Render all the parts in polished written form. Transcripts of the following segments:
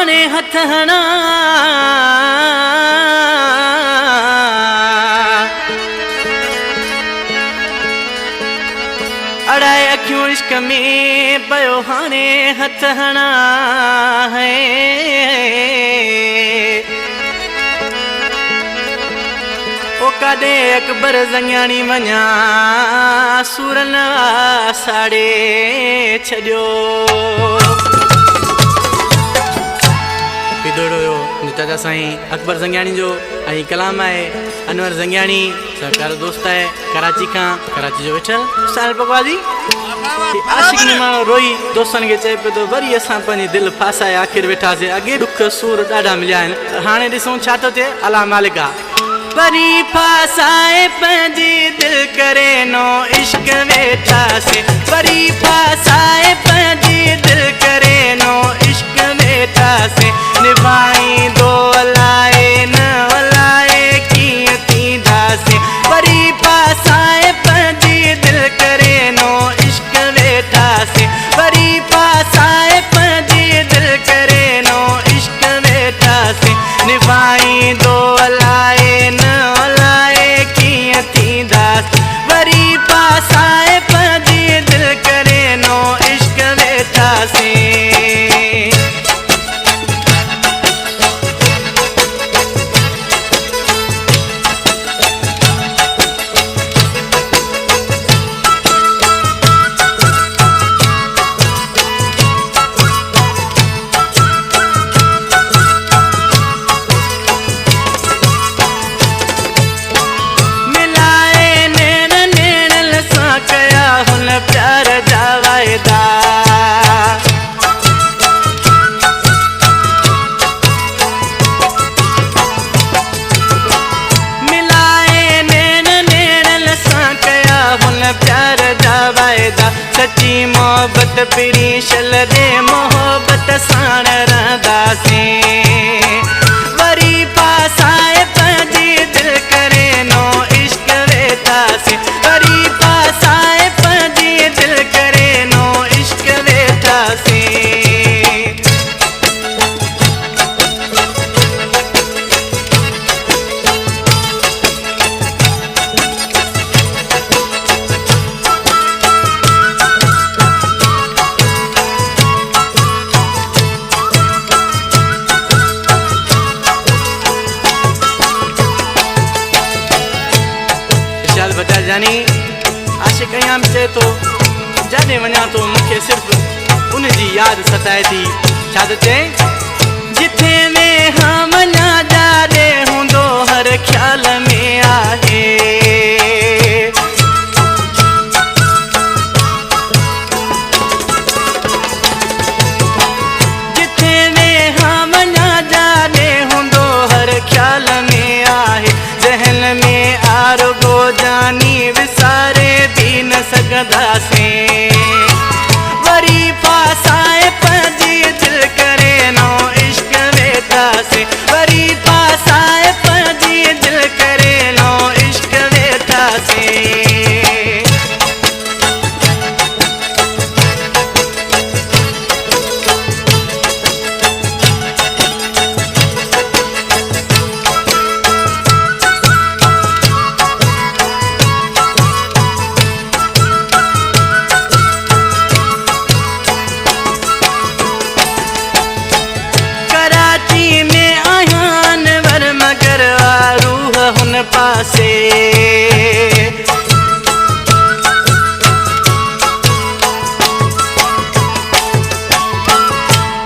हाणे हथ हणा अड़ाए अखियूं इश्क में पयो हाणे हथ हणा है ओ काॾे अकबर ज़ंगियाणी वञा सूरन साड़े छॾियो चाचा साईं अकबर ज़ंगियाणी जो ऐं कलाम आहे अनवर ज़ंगियाणी सरकार दोस्त आहे कराची खां कराची जो वेठल साल पकवाजी आशिक में माण्हू रोई दोस्तनि खे चए पियो त वरी असां पंहिंजी दिलि फासाए आख़िर वेठासीं अॻे ॾुख सूर ॾाढा मिलिया आहिनि हाणे ॾिसूं छा थो थिए अला मालिका वरी फासाए पंहिंजी दिलि करे नो इश्क वेठासीं वरी फासाए पंहिंजी दिलि करे नो इश्क वेठासीं निभाईंदो अलाए न अलाए कीअं थींदासीं वरी फासाए पंहिंजी दिलि करे नो इश्क वेठासीं वरी फासाए पंहिंजी दिलि करे नो इश्क वेठासीं निभाईंदो अलाए न अलाए कीअं थींदासीं वरी फासाए पंहिंजी दिलि करे नो इश्क वेठासीं प्यार जा वायदा मिलाए नैन नैन सां कया हुन प्यार जा वायदा सच्ची मोहब्बत पिरी शल दे मोहब्बत साण रहंदासीं वरी फासाए पंहिंजी दिलि करे नो इश्क वेठासीं वरी फासाए पंहिंजी दिलि करे नो इश्क वेठासीं जानी आशिक अयां बि चए थो जाॾे वञा थो मूंखे सिर्फ़ु उन जी यादि सताए थी छा थो चए जिथे वेहा वञा जाॾे हूंदो हर ख़्याल में आहे जिथे वेहा वञा जाॾे हूंदो हर ख़्याल में आहे ज़हन में आरुगो जानी विसारे भी न सघंदासीं वरी फासाए पंहिंजी दिलि करे नो इश्क वेठासीं वरी फासाए पंहिंजी दिलि करे नो इश्क वेठासीं पासे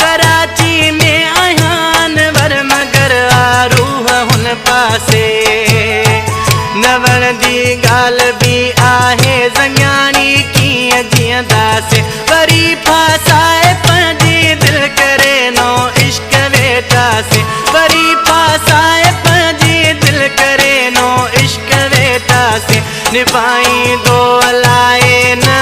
कराची में आयान वर मगर रूह हुन पासे न वणंदी ॻाल्हि बि आहे ज़ंगियाणी कीअं जीअंदासीं वरी फासाए पंहिंजी दिलि करे नो इश्क वेठासीं वरी फासाए पंहिंजी दिलि करे नो इश्क वेठासीं निभाईंदो अलाए न